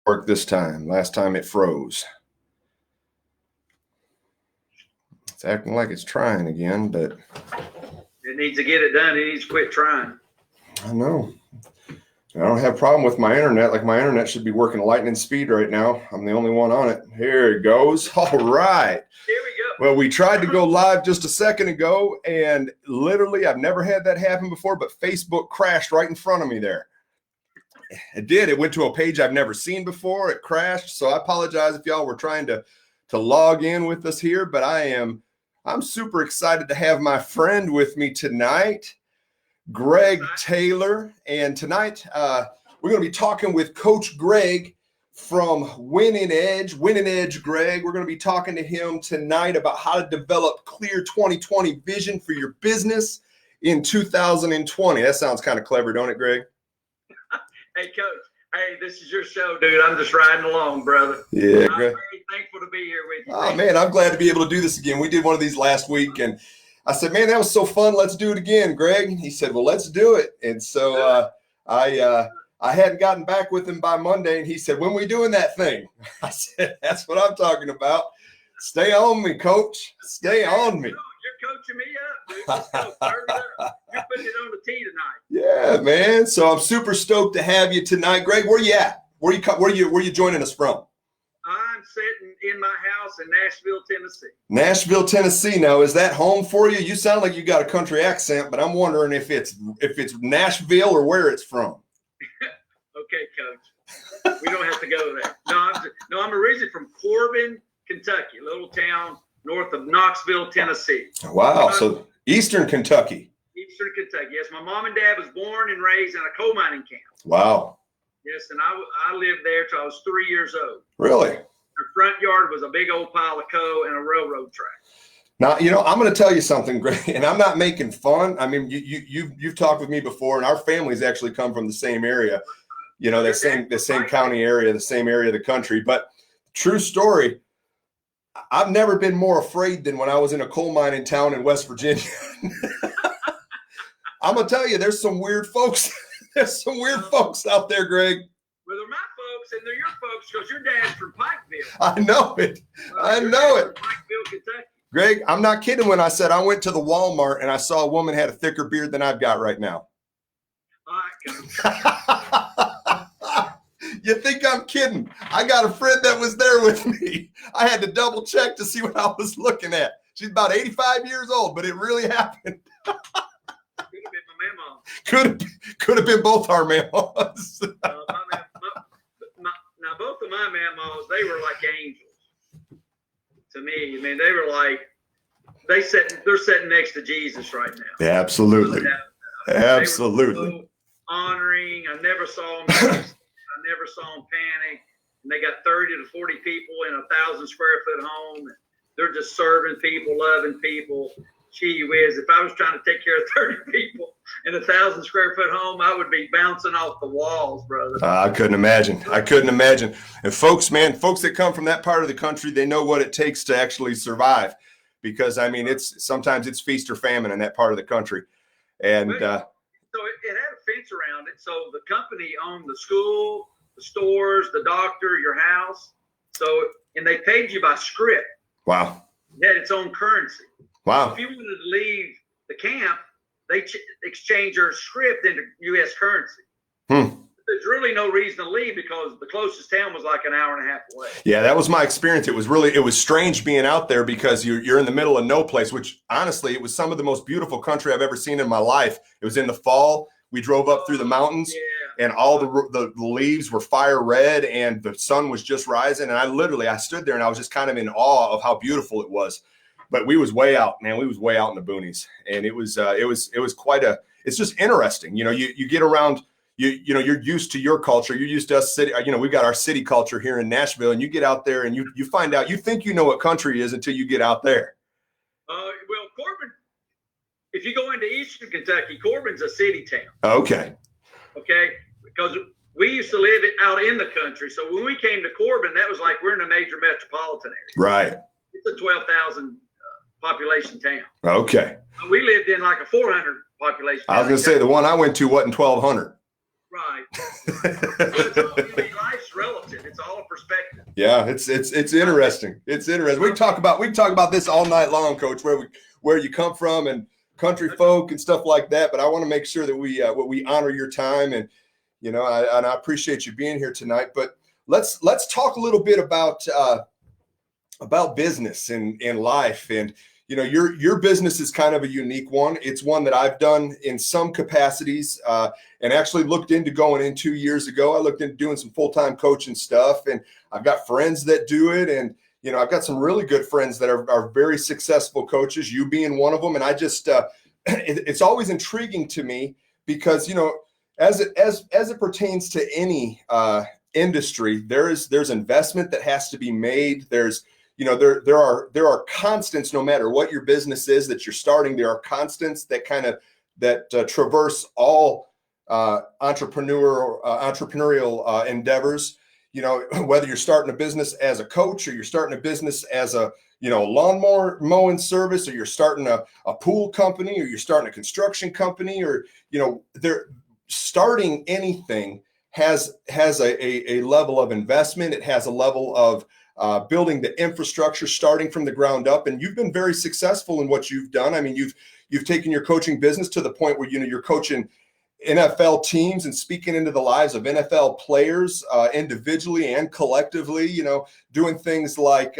Work this time. Last time it froze. It's acting like it's trying again, but it needs to get it done. It needs to quit trying. I know. I don't have a problem with my internet. Like, my internet should be working lightning speed right now. I'm the only one on it. Here it goes. All right. Here we go. Well, we tried to go live just a second ago, and literally, I've never had that happen before, but Facebook crashed right in front of me there. It did. It went to a page I've never seen before. It crashed. So I apologize if y'all were trying to log in with us here, but I'm super excited to have my friend with me tonight, Greg Taylor. And tonight, we're going to be talking with Coach Greg from Winning Edge. Winning Edge, Greg. We're going to be talking to him tonight about how to develop clear 2020 vision for your business in 2020. That sounds kind of clever, don't it, Greg? Hey, Coach. Hey, this is your show, dude. I'm just riding along, brother. Yeah, I'm very thankful to be here with you. Oh, man, I'm glad to be able to do this again. We did one of these last week, and I said, man, that was so fun. Let's do it again, Greg. He said, well, let's do it. And so I hadn't gotten back with him by Monday, and he said, when we doing that thing? I said, that's what I'm talking about. Stay on me, Coach. Stay on me. You're coaching me up, dude. Let's go. Start it up. You're putting it on the tee tonight. Yeah, man. So I'm super stoked to have you tonight. Greg, where you at? Where you joining us from? I'm sitting in my house in Nashville, Tennessee. Nashville, Tennessee. Now, is that home for you? You sound like you got a country accent, but I'm wondering if it's Nashville or where it's from. Okay, Coach. We don't have to go there. No, I'm originally from Corbin, Kentucky, a little town north of Knoxville, Tennessee. Wow. So Eastern Kentucky. Eastern Kentucky. Yes, my mom and dad was born and raised in a coal mining camp. Wow. Yes, and I lived there till I was 3 years old. Really? The front yard was a big old pile of coal and a railroad track. Now, I'm going to tell you something, Greg, and I'm not making fun. I mean, you've talked with me before, and our families actually come from the same area, the same county area, the same area of the country. But true story, I've never been more afraid than when I was in a coal mining town in West Virginia. I'm going to tell you, there's some weird folks. There's some weird folks out there, Greg. Well, they're my folks, and they're your folks because your dad's from Pikeville. I know it. I know it. Pikeville, Kentucky. Greg, I'm not kidding when I said I went to the Walmart and I saw a woman had a thicker beard than I've got right now. All right, You think I'm kidding? I got a friend that was there with me. I had to double check to see what I was looking at. She's about 85 years old, but it really happened. Could have been my mama. Could have been both our mamas. Now, both of my mamas, they were like angels to me. I mean, they were like, they're sitting next to Jesus right now. Yeah, absolutely. Absolutely. They were so honoring. I never saw them. I never saw them panic. And they got 30 to 40 people in a 1,000 square foot home. And they're just serving people, loving people. Gee whiz, if I was trying to take care of 30 people in a 1,000 square foot home, I would be bouncing off the walls, brother. I couldn't imagine. And folks that come from that part of the country, they know what it takes to actually survive. Because, I mean, sometimes it's feast or famine in that part of the country. And so it had a fence around it. So the company owned the school, the stores, the doctor, your house. And they paid you by script. Wow. It had its own currency. Wow. If you wanted to leave the camp, they exchange your script into U.S. currency. There's really no reason to leave because the closest town was like an hour and a half away. Yeah, that was my experience. It was strange being out there because you're in the middle of no place, which honestly, it was some of the most beautiful country I've ever seen in my life. It was in the fall. We drove up through the mountains and all the leaves were fire red and the sun was just rising. And I stood there and I was just kind of in awe of how beautiful it was. But we was way out, man. We was way out in the boonies, and it was it's just interesting. You get around, you're used to your culture. You're used to us city. We've got our city culture here in Nashville, and you get out there and you find out, you think you know what country is until you get out there. Well, Corbin, if you go into Eastern Kentucky, Corbin's a city town. Okay. Because we used to live out in the country. So when we came to Corbin, that was like we're in a major metropolitan area. Right. It's a 12,000 population town. Okay. We lived in like a 400 population town. I was going to say the one I went to wasn't 1,200. Right. Life's relative. It's all a perspective. Yeah, it's interesting. It's interesting. We can talk about this all night long, Coach, where you come from and country folk and stuff like that. But I want to make sure that we honor your time, and I appreciate you being here tonight. But let's talk a little bit about business and life. And your business is kind of a unique one. It's one that I've done in some capacities, and actually looked into going in 2 years ago. I looked into doing some full-time coaching stuff, and I've got friends that do it. And, I've got some really good friends that are very successful coaches, you being one of them. And I just, it's always intriguing to me because, as it pertains to any industry, there's investment that has to be made. There's, there are constants, no matter what your business is that you're starting. There are constants that traverse all entrepreneurial endeavors. Whether you're starting a business as a coach, or you're starting a business as a lawnmower mowing service, or you're starting a pool company, or you're starting a construction company, or they're starting anything has a level of investment. It has a level of building the infrastructure, starting from the ground up. And you've been very successful in what you've done. I mean, you've taken your coaching business to the point where you're coaching NFL teams and speaking into the lives of NFL players individually and collectively. Doing things like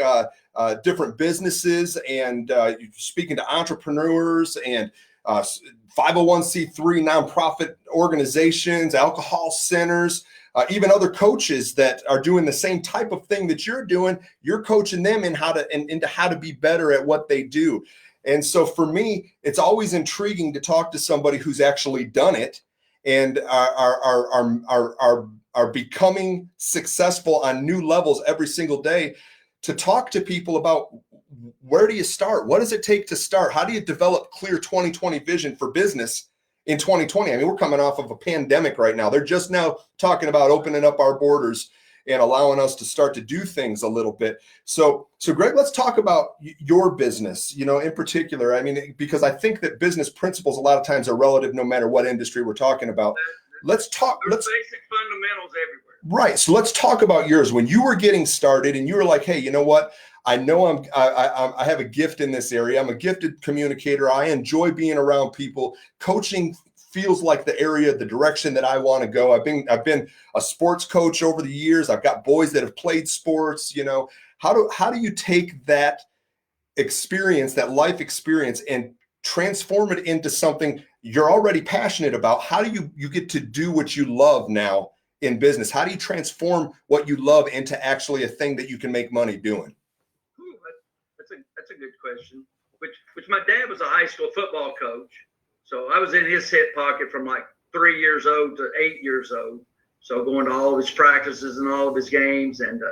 different businesses and speaking to entrepreneurs and 501c3 nonprofit organizations, alcohol centers. Even other coaches that are doing the same type of thing that you're doing, you're coaching them into how to be better at what they do. And so for me, it's always intriguing to talk to somebody who's actually done it and are becoming successful on new levels every single day, to talk to people about where do you start? What does it take to start? How do you develop clear 2020 vision for business in 2020? I mean, we're coming off of a pandemic right now. They're just now talking about opening up our borders and allowing us to start to do things a little bit. So Greg, let's talk about your business, in particular. I mean, because I think that business principles a lot of times are relative no matter what industry we're talking about. Let's basic fundamentals everywhere. Right. So let's talk about yours. When you were getting started and you were like, hey, you know what? I know I have a gift in this area. I'm a gifted communicator. I enjoy being around people. Coaching feels like the direction that I want to go. I've been a sports coach over the years. I've got boys that have played sports. How do you take that experience, that life experience, and transform it into something you're already passionate about? How do you get to do what you love now in business? How do you transform what you love into actually a thing that you can make money doing? That's a good question. Which my dad was a high school football coach. So I was in his hip pocket from like 3 years old to 8 years old. So going to all of his practices and all of his games. And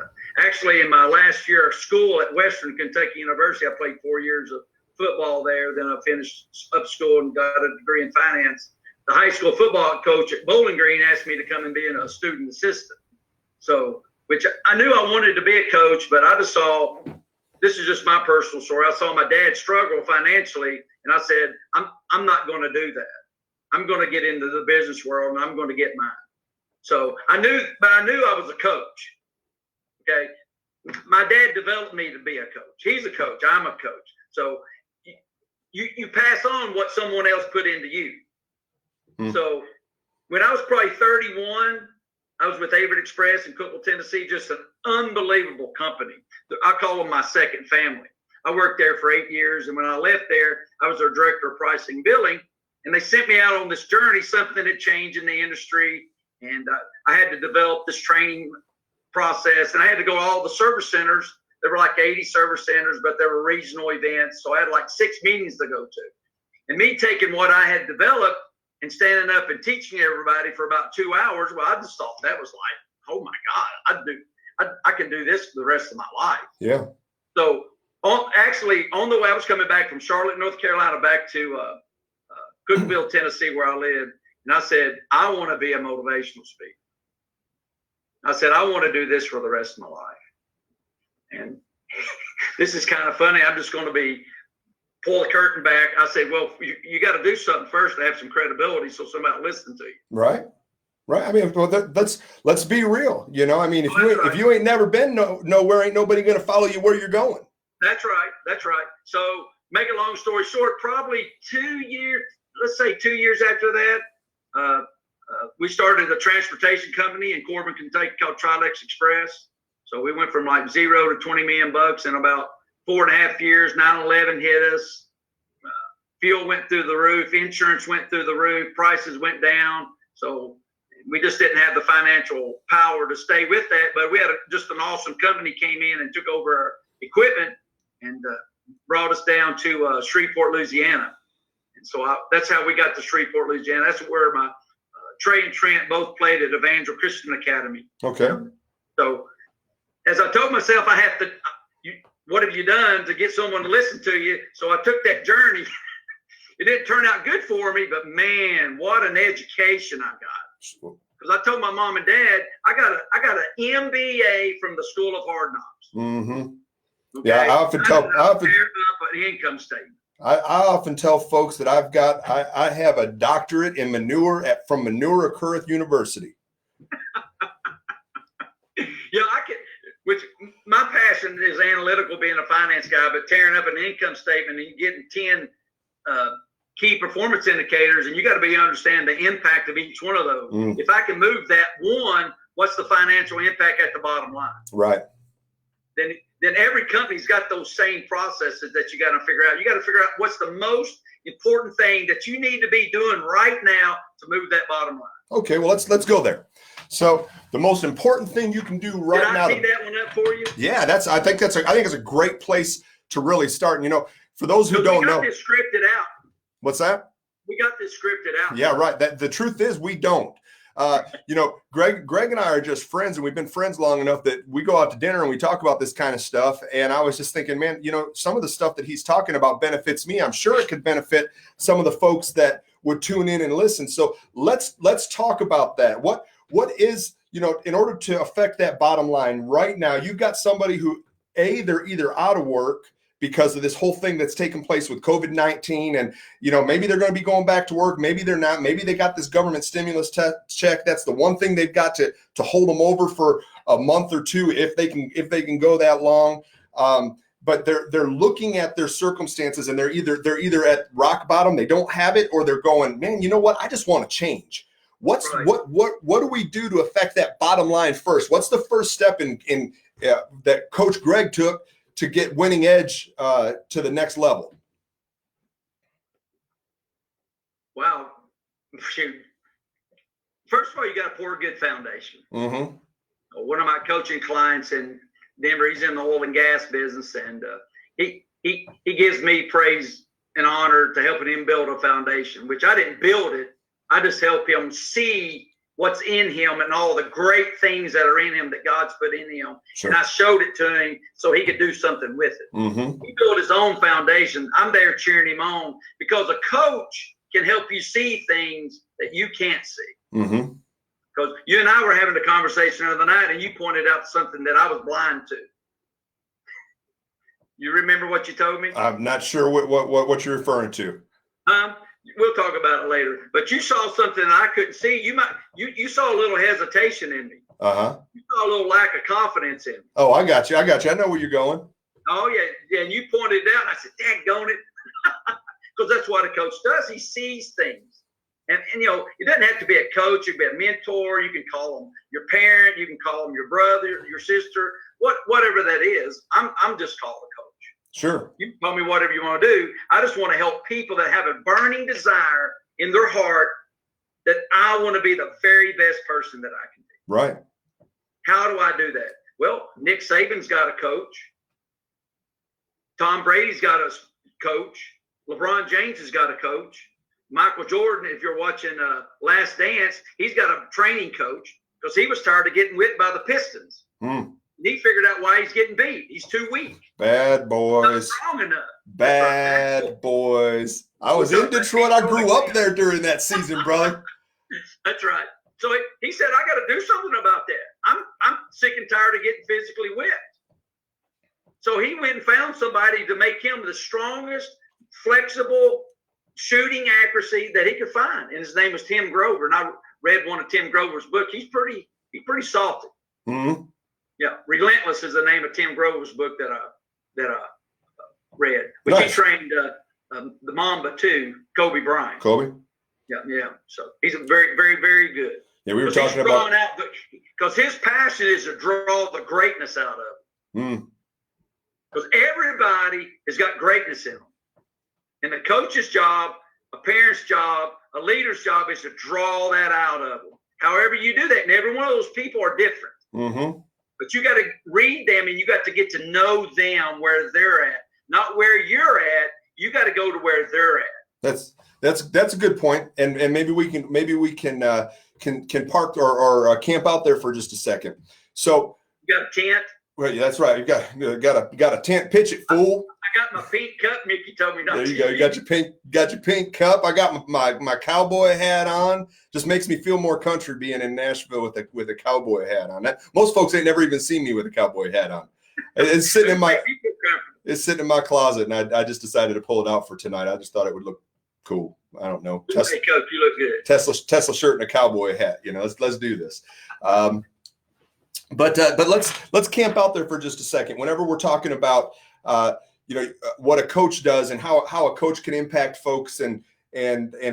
actually in my last year of school at Western Kentucky University, I played 4 years of football there. Then I finished up school and got a degree in finance. The high school football coach at Bowling Green asked me to come and be a student assistant. So, which I knew I wanted to be a coach, but I just saw, this is just my personal story. I saw my dad struggle financially, and I said, I'm not going to do that. I'm going to get into the business world, and I'm going to get mine. So I knew I was a coach. Okay. My dad developed me to be a coach. He's a coach. I'm a coach. So you pass on what someone else put into you. Mm. So when I was probably 31, I was with Averitt Express in Cookeville, Tennessee, just an unbelievable company. I call them my second family. I worked there for 8 years, and when I left there, I was their director of pricing and billing, and they sent me out on this journey. Something had changed in the industry, and I had to develop this training process, and I had to go to all the service centers. There were like 80 service centers, but there were regional events, so I had like 6 meetings to go to. And me taking what I had developed and standing up and teaching everybody for about 2 hours, well, I just thought that was like, oh my God, I can do this for the rest of my life. Yeah. So on the way, I was coming back from Charlotte, North Carolina, back to Cookeville, Tennessee, where I live. And I said, I want to be a motivational speaker. I said, I want to do this for the rest of my life. And this is kind of funny. I'm just going to pull the curtain back. I said, well, you got to do something first to have some credibility so somebody will listen to you. Right. Right. I mean, well, let's be real. I mean, That's if you ain't never been nowhere, ain't nobody going to follow you where you're going. That's right. That's right. So, make a long story short, probably 2 years, let's say 2 years after that, we started a transportation company in Corbin, Kentucky called Trilex Express. So we went from like 0 to 20 million bucks in about 4.5 years. 9/11 hit us. Fuel went through the roof. Insurance went through the roof. Prices went down. So we just didn't have the financial power to stay with that. But we had just an awesome company came in and took over our equipment and brought us down to Shreveport, Louisiana. And so that's how we got to Shreveport, Louisiana. That's where my Trey and Trent both played at Evangel Christian Academy. Okay. So as I told myself, I have to, what have you done to get someone to listen to you? So I took that journey. It didn't turn out good for me, but man, what an education I got. Because I told my mom and dad, I got an MBA from the School of Hard Knocks. Mm-hmm. Okay? Yeah, I often tell up an income statement. I often tell folks that I have a doctorate in manure from Manure Occurreth University. Yeah, which my passion is analytical, being a finance guy, but tearing up an income statement and getting 10 key performance indicators, and you got to understand the impact of each one of those. If I can move that one, what's the financial impact at the bottom line? Right. Then every company's got those same processes that you got to figure out. You got to figure out what's the most important thing that you need to be doing right now to move that bottom line. Okay, well let's go there. So the most important thing you can do right now. Did I tee that one up for you? Yeah, I think it's a great place to really start. And, for those who don't know, we got this scripted out. What's that? We got this scripted out. Yeah, right. The truth is we don't. Greg and I are just friends, and we've been friends long enough that we go out to dinner and we talk about this kind of stuff. And I was just thinking, man, some of the stuff that he's talking about benefits me. I'm sure it could benefit some of the folks that would tune in and listen. So let's talk about that. What is, in order to affect that bottom line right now, you've got somebody who, they're either out of work because of this whole thing that's taken place with COVID-19. And, maybe they're going to be going back to work. Maybe they're not. Maybe they got this government stimulus check. That's the one thing they've got to hold them over for a month or two, if they can go that long. But they're looking at their circumstances, and they're either at rock bottom, they don't have it, or they're going, man, you know what? I just want to change. What do we do to affect that bottom line first? What's the first step in that Coach Greg took to get Winning Edge to the next level? Wow. First of all, you got to pour a good foundation. Mm-hmm. One of my coaching clients in Denver, he's in the oil and gas business, and he gives me praise and honor to helping him build a foundation, which I didn't build it. I just help him see what's in him and all the great things that are in him that God's put in him. Sure. And I showed it to him so he could do something with it. Mm-hmm. He built his own foundation. I'm there cheering him on, because a coach can help you see things that you can't see. Mm-hmm. Because you and I were having a conversation the other night, and you pointed out something that I was blind to. You remember what you told me? I'm not sure what you're referring to. We'll talk about it later. But you saw something I couldn't see. You saw a little hesitation in me. Uh-huh. You saw a little lack of confidence in me. Oh, I got you. I know where you're going. Oh, yeah. And you pointed it out, and I said, daggone it. Because that's what a coach does. He sees things. And it doesn't have to be a coach. You can be a mentor. You can call them your parent. You can call them your brother, your sister, whatever that is. I'm just called a coach. Sure. You can call me whatever you want to do. I just want to help people that have a burning desire in their heart that I want to be the very best person that I can be. Right. How do I do that? Well, Nick Saban's got a coach. Tom Brady's got a coach. LeBron James has got a coach. Michael Jordan, if you're watching Last Dance, he's got a training coach because he was tired of getting whipped by the Pistons. He figured out why he's getting beat. He's too weak. Bad boys. Not strong enough. Bad boys. I was in Detroit. I grew up there during that season, brother. That's right. So he said, I got to do something about that. I'm sick and tired of getting physically whipped. So he went and found somebody to make him the strongest, flexible shooting accuracy that he could find. And his name was Tim Grover. And I read one of Tim Grover's book. He's pretty salty. Mm-hmm. Yeah, Relentless is the name of Tim Grover's book that I read. Which Nice. he trained the Mamba too, Kobe Bryant. Kobe. Yeah. So he's a very, very, very good. Yeah, we were talking about because his passion is to draw the greatness out of it. Mm. Because everybody has got greatness in them, and the coach's job, a parent's job, a leader's job is to draw that out of them. However you do that, and every one of those people are different. Mm-hmm. But you got to read them, and you got to get to know them where they're at, not where you're at. You got to go to where they're at. That's a good point, and maybe we can park or camp out there for just a second. So You got a tent. well, yeah, that's right. You got a tent. Pitch it, fool. I got my pink cup. Mickey told me not There to. you go. You got your pink cup. I got my cowboy hat on. Just makes me feel more country being in Nashville with a cowboy hat on. Most folks ain't never even seen me with a cowboy hat on. It's sitting in my closet, and I just decided to pull it out for tonight. I just thought it would look cool. I don't know. Hey, Coach, you look good. Tesla shirt and a cowboy hat. Let's do this. But let's camp out there for just a second. Whenever we're talking about what a coach does and how a coach can impact folks and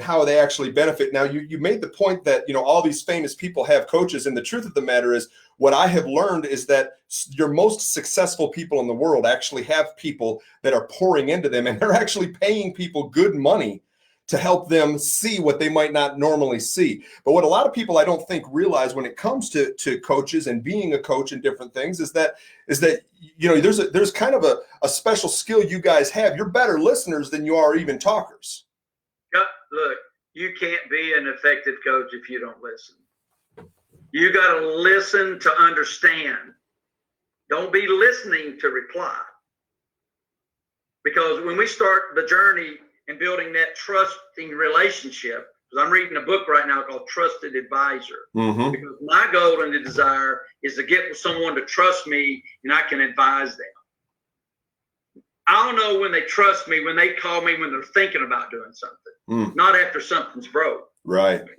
how they actually benefit. Now you made the point that all these famous people have coaches, and the truth of the matter is, what I have learned is that your most successful people in the world actually have people that are pouring into them, and they're actually paying people good money to help them see what they might not normally see. But what a lot of people I don't think realize when it comes to coaches and being a coach and different things is that there's kind of a special skill you guys have. You're better listeners than you are even talkers. Look, you can't be an effective coach if you don't listen. You got to listen to understand. Don't be listening to reply. Because when we start the journey and building that trusting relationship, because I'm reading a book right now called Trusted Advisor. Mm-hmm. Because my goal and the desire is to get someone to trust me and I can advise them. I'll know when they trust me, when they call me, when they're thinking about doing something, not after something's broke. Right. Because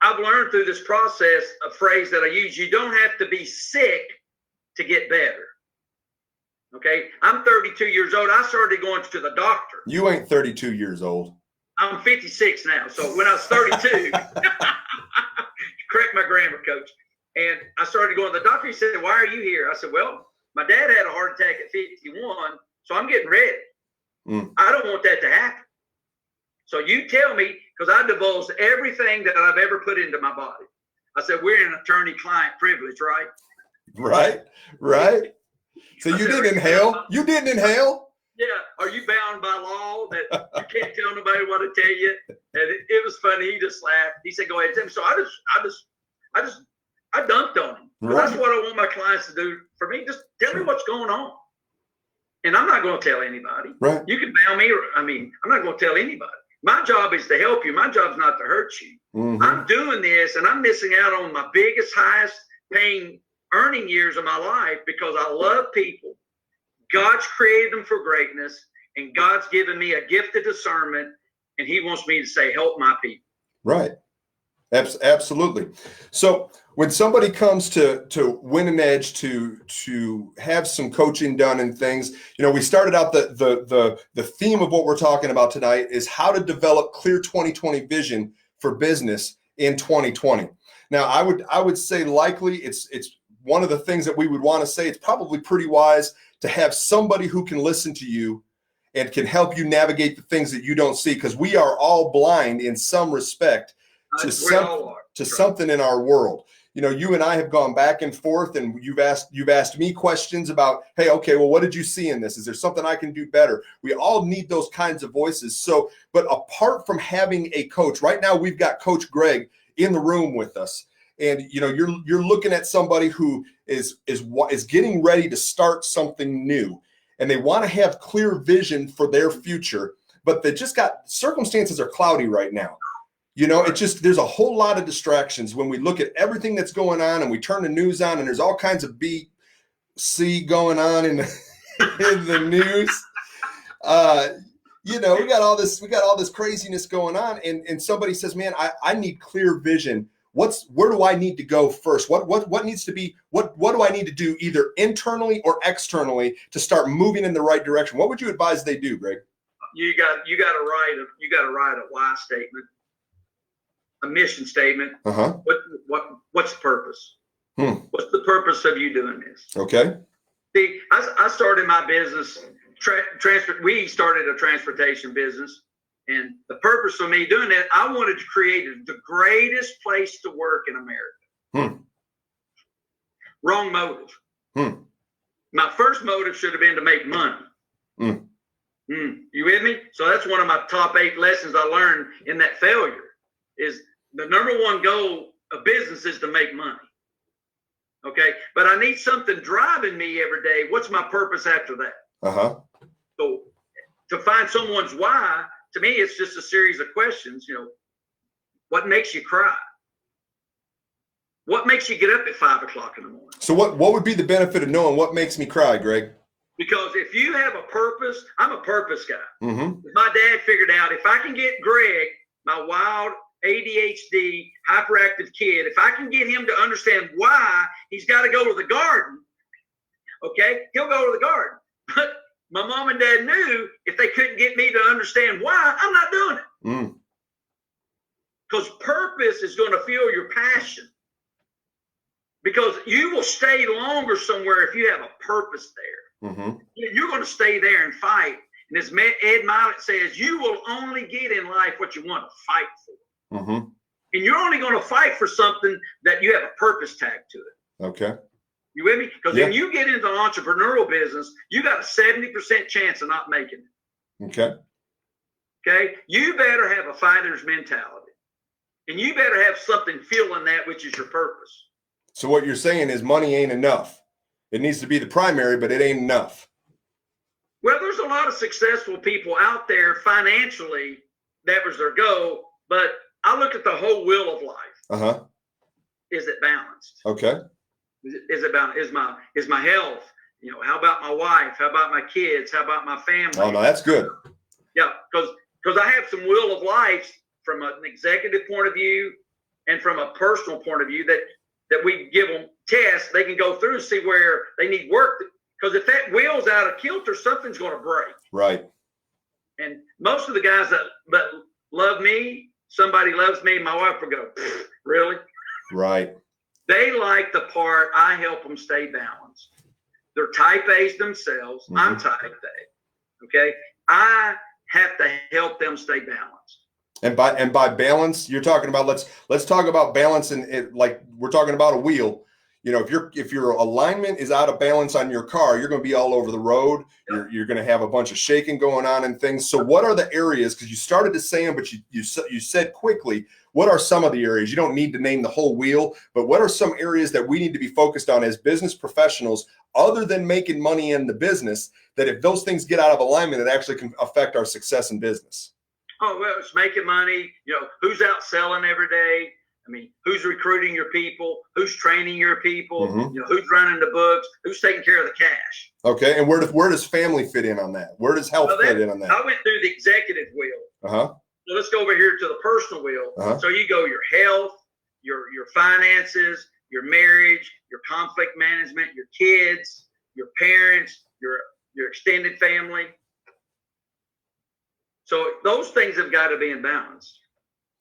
I've learned through this process a phrase that I use: you don't have to be sick to get better. Okay, I'm 32 years old. I started going to the doctor. You ain't 32 years old. I'm 56 now. So when I was 32, correct my grammar, Coach. And I started going to the doctor. He said, "Why are you here?" I said, "Well, my dad had a heart attack at 51, so I'm getting ready. I don't want that to happen. So you tell me," because I divulged everything that I've ever put into my body. I said, "We're in attorney-client privilege, right?" Right. So you didn't inhale? You didn't inhale? Yeah. Are you bound by law that you can't tell nobody what to tell you? And it was funny. He just laughed. He said, "Go ahead, Tim." So I dunked on him. Right. That's what I want my clients to do for me. Just tell me what's going on. And I'm not going to tell anybody. Right. You can bound me. I'm not going to tell anybody. My job is to help you. My job's not to hurt you. Mm-hmm. I'm doing this, and I'm missing out on my biggest, highest paying earning years of my life because I love people. God's created them for greatness, and God's given me a gift of discernment, and he wants me to say, help my people. Right. Absolutely. So when somebody comes to win an edge, to have some coaching done and things, we started out the theme of what we're talking about tonight is how to develop clear 2020 vision for business in 2020. Now, I would say likely it's one of the things that we would want to say. It's probably pretty wise to have somebody who can listen to you and can help you navigate the things that you don't see, because we are all blind in some respect to something in our world. You and I have gone back and forth, and you've asked me questions about, hey, okay, well, what did you see in this? Is there something I can do better? We all need those kinds of voices. So, but apart from having a coach, right now we've got Coach Greg in the room with us, and you're looking at somebody who is getting ready to start something new, and they want to have clear vision for their future, but they just got circumstances are cloudy right now. There's a whole lot of distractions when we look at everything that's going on, and we turn the news on, and there's all kinds of BC going on in the news. We got all this craziness going on, and somebody says, man, I need clear vision where do I need to go first? What needs to be, what do I need to do either internally or externally to start moving in the right direction? What would you advise they do, Greg? You got to write a why statement, a mission statement. Uh-huh. What's the purpose? What's the purpose of you doing this? Okay. See, I started my business. We started a transportation business, and the purpose of me doing that, I wanted to create the greatest place to work in America. Wrong motive. My first motive should have been to make money. You with me? So that's one of my top 8 lessons I learned in that failure. Is the number one goal of business is to make money. Okay, but I need something driving me every day. What's my purpose after that? So to find someone's why, to me, it's just a series of questions. What makes you cry? What makes you get up at 5 o'clock in the morning? So what would be the benefit of knowing what makes me cry, Greg? Because if you have a purpose, I'm a purpose guy. Mm-hmm. My dad figured out if I can get Greg, my wild ADHD, hyperactive kid, if I can get him to understand why he's got to go to the garden, okay, he'll go to the garden. But my mom and dad knew if they couldn't get me to understand why, I'm not doing it. Because purpose is going to fuel your passion. Because you will stay longer somewhere if you have a purpose there. Mm-hmm. You're going to stay there and fight. And as Ed Mylett says, you will only get in life what you want to fight for. Mm-hmm. And you're only going to fight for something that you have a purpose tag to it. Okay. You with me? Because when you get into the entrepreneurial business, you got a 70% chance of not making it. Okay. Okay. You better have a fighter's mentality. And you better have something fueling that, which is your purpose. So what you're saying is money ain't enough. It needs to be the primary, but it ain't enough. Well, there's a lot of successful people out there financially. That was their goal. But I look at the whole wheel of life. Is it balanced? Okay. Is it balanced? Is my health? How about my wife? How about my kids? How about my family? Oh, no, that's good. Yeah, because I have some wheel of life from an executive point of view and from a personal point of view that we give them tests they can go through and see where they need work. Because if that wheel's out of kilter, something's going to break. Right. And most of the guys that love me, somebody loves me, my wife will go, really? Right. They like the part I help them stay balanced. They're type A's themselves. Mm-hmm. I'm type A. Okay. I have to help them stay balanced. And by balance, you're talking about let's talk about balance and like we're talking about a wheel. If your alignment is out of balance on your car, you're going to be all over the road. You're going to have a bunch of shaking going on and things. So what are the areas? Because you started to say them, but you said quickly. What are some of the areas? You don't need to name the whole wheel, but what are some areas that we need to be focused on as business professionals, other than making money in the business? That if those things get out of alignment, it actually can affect our success in business. Oh, well, it's making money. Who's out selling every day? I mean, who's recruiting your people? Who's training your people? Mm-hmm. Who's running the books? Who's taking care of the cash? Okay, and where does family fit in on that? Where does health fit in on that? I went through the executive wheel. So let's go over here to the personal wheel. So you go your health, your finances, your marriage, your conflict management, your kids, your parents, your extended family. So those things have got to be in balance.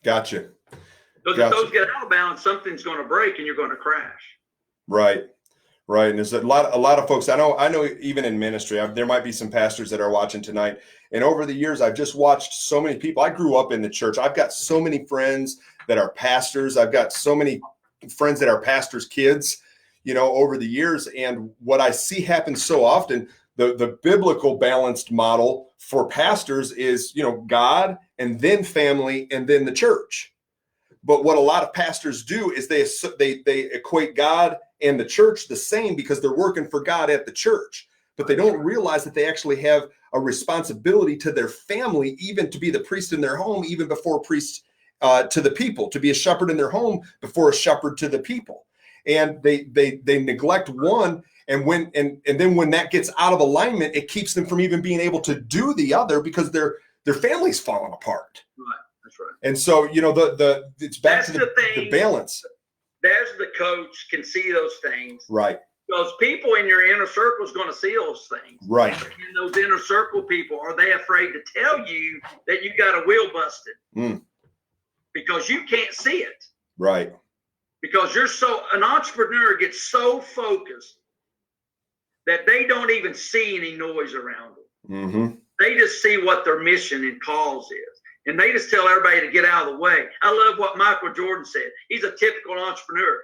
Gotcha. Because if those get out of balance, something's going to break and you're going to crash. Right. And there's a lot of folks. I know even in ministry, there might be some pastors that are watching tonight. And over the years, I've just watched so many people. I grew up in the church. I've got so many friends that are pastors. I've got so many friends that are pastors' kids, over the years. And what I see happen so often, the biblical balanced model for pastors is, God and then family and then the church. But what a lot of pastors do is they equate God and the church the same because they're working for God at the church. But they don't realize that they actually have a responsibility to their family, even to be the priest in their home, even before priest to the people, to be a shepherd in their home before a shepherd to the people. And they neglect one. And then when that gets out of alignment, it keeps them from even being able to do the other because their family's falling apart. Right. That's right. And so, it's back to the balance. There's the coach can see those things. Right. Because people in your inner circle is going to see those things. Right. And those inner circle people, are they afraid to tell you that you got a wheel busted? Because you can't see it. Right. Because an entrepreneur gets so focused that they don't even see any noise around them. They just see what their mission and cause is. And they just tell everybody to get out of the way. I love what Michael Jordan said. He's a typical entrepreneur.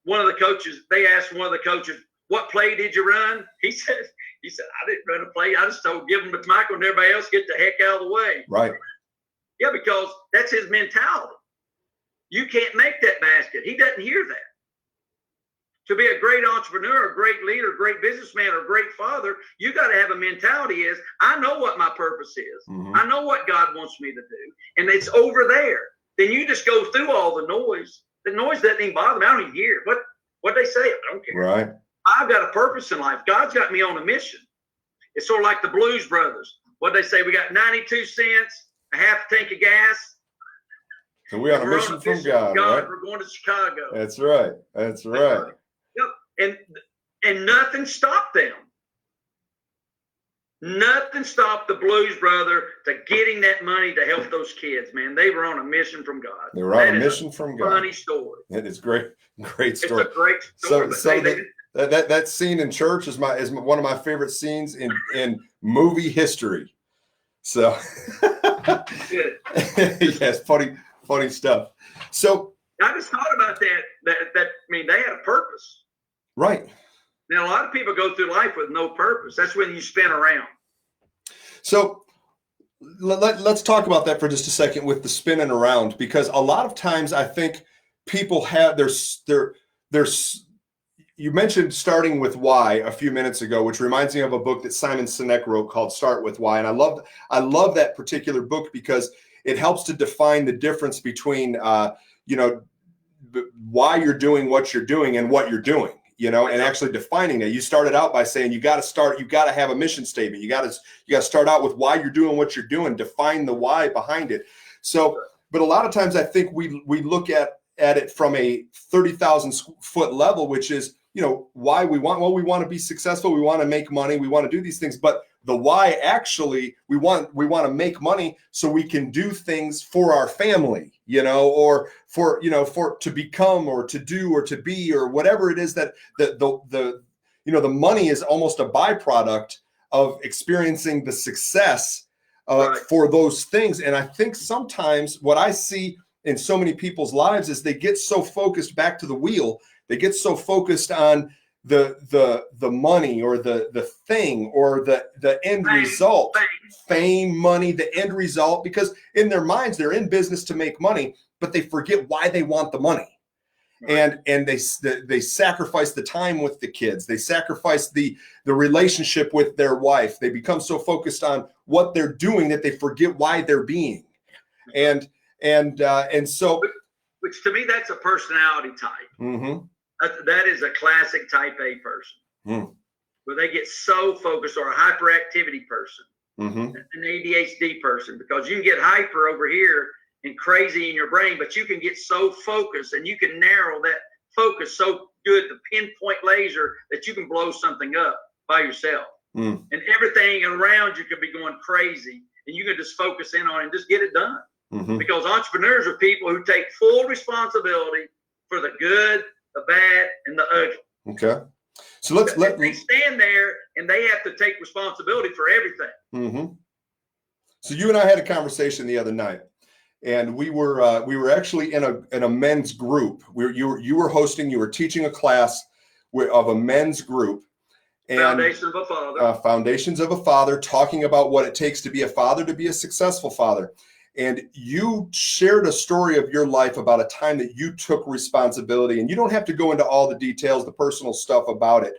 One of the coaches, they asked one of the coaches, what play did you run? He said, I didn't run a play. I just give them to Michael and everybody else get the heck out of the way. Right. Yeah, because that's his mentality. You can't make that basket. He doesn't hear that. To be a great entrepreneur, a great leader, great businessman, or great father, you got to have a mentality is, I know what my purpose is. I know what God wants me to do. And it's over there. Then you just go through all the noise. The noise doesn't even bother me. I don't even hear it. What they say, I don't care. Right. I've got a purpose in life. God's got me on a mission. It's sort of like the Blues Brothers. What they say, we got 92 cents, a half a tank of gas. So we're on a mission from God, right? We're going to Chicago. That's right. That's right. Yep. And nothing stopped them. Nothing stopped the Blues Brother to getting that money to help those kids, man. They were on a mission from God. They were on a mission from God. Funny story. It is great. Great story. It's a great story. So that scene in church is one of my favorite scenes in movie history. So good. Yes, funny stuff. So I just thought about that. They had a purpose. Right. Now, a lot of people go through life with no purpose. That's when you spin around. So let's talk about that for just a second with the spinning around, because a lot of times I think people have there's you mentioned starting with why a few minutes ago, which reminds me of a book that Simon Sinek wrote called Start With Why. And I love that particular book because it helps to define the difference between why you're doing what you're doing and what you're doing. And actually defining it. You started out by saying you got to have a mission statement. You got to start out with why you're doing what you're doing, define the why behind it. So, but a lot of times I think we look at it from a 30,000 foot level, which is, why we want to be successful. We want to make money. We want to do these things, but the why actually, we want to make money so we can do things for our family, or for to become or to do or to be or whatever it is that the money is almost a byproduct of experiencing the success for those things. And I think sometimes what I see in so many people's lives is they get so focused back to the wheel. They get so focused on the money or the thing or the end result, fame, money, the end result, because in their minds, they're in business to make money, but they forget why they want the money. Right. And they sacrifice the time with the kids. They sacrifice the relationship with their wife. They become so focused on what they're doing that they forget why they're being. And so, which to me, that's a personality type. Mm-hmm. That is a classic type A person, where they get so focused, or a hyperactivity person, an ADHD person, because you can get hyper over here and crazy in your brain, but you can get so focused and you can narrow that focus so good, the pinpoint laser, that you can blow something up by yourself. And everything around you could be going crazy, and you can just focus in on it and just get it done. Because entrepreneurs are people who take full responsibility for the good, the bad, and the ugly. Okay. So they stand there and they have to take responsibility for everything. So you and I had a conversation the other night, and we were actually in a men's group. You were hosting, you were teaching a class of a men's group. And Foundations of a Father. Foundations of a Father, talking about what it takes to be a father, to be a successful father. And you shared a story of your life about a time that you took responsibility. And you don't have to go into all the details, the personal stuff about it.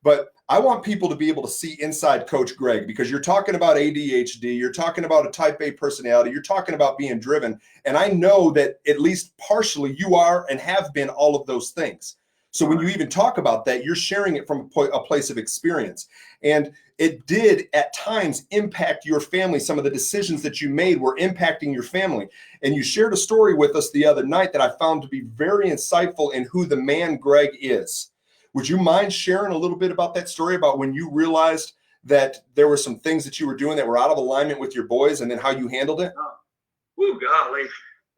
But I want people to be able to see inside Coach Greg, because you're talking about ADHD, you're talking about a type A personality, you're talking about being driven. And I know that at least partially you are and have been all of those things. So when you even talk about that, you're sharing it from a place of experience. And it did at times impact your family. Some of the decisions that you made were impacting your family. And you shared a story with us the other night that I found to be very insightful in who the man Greg is. Would you mind sharing a little bit about that story, about when you realized that there were some things that you were doing that were out of alignment with your boys, and then how you handled it? Oh, golly.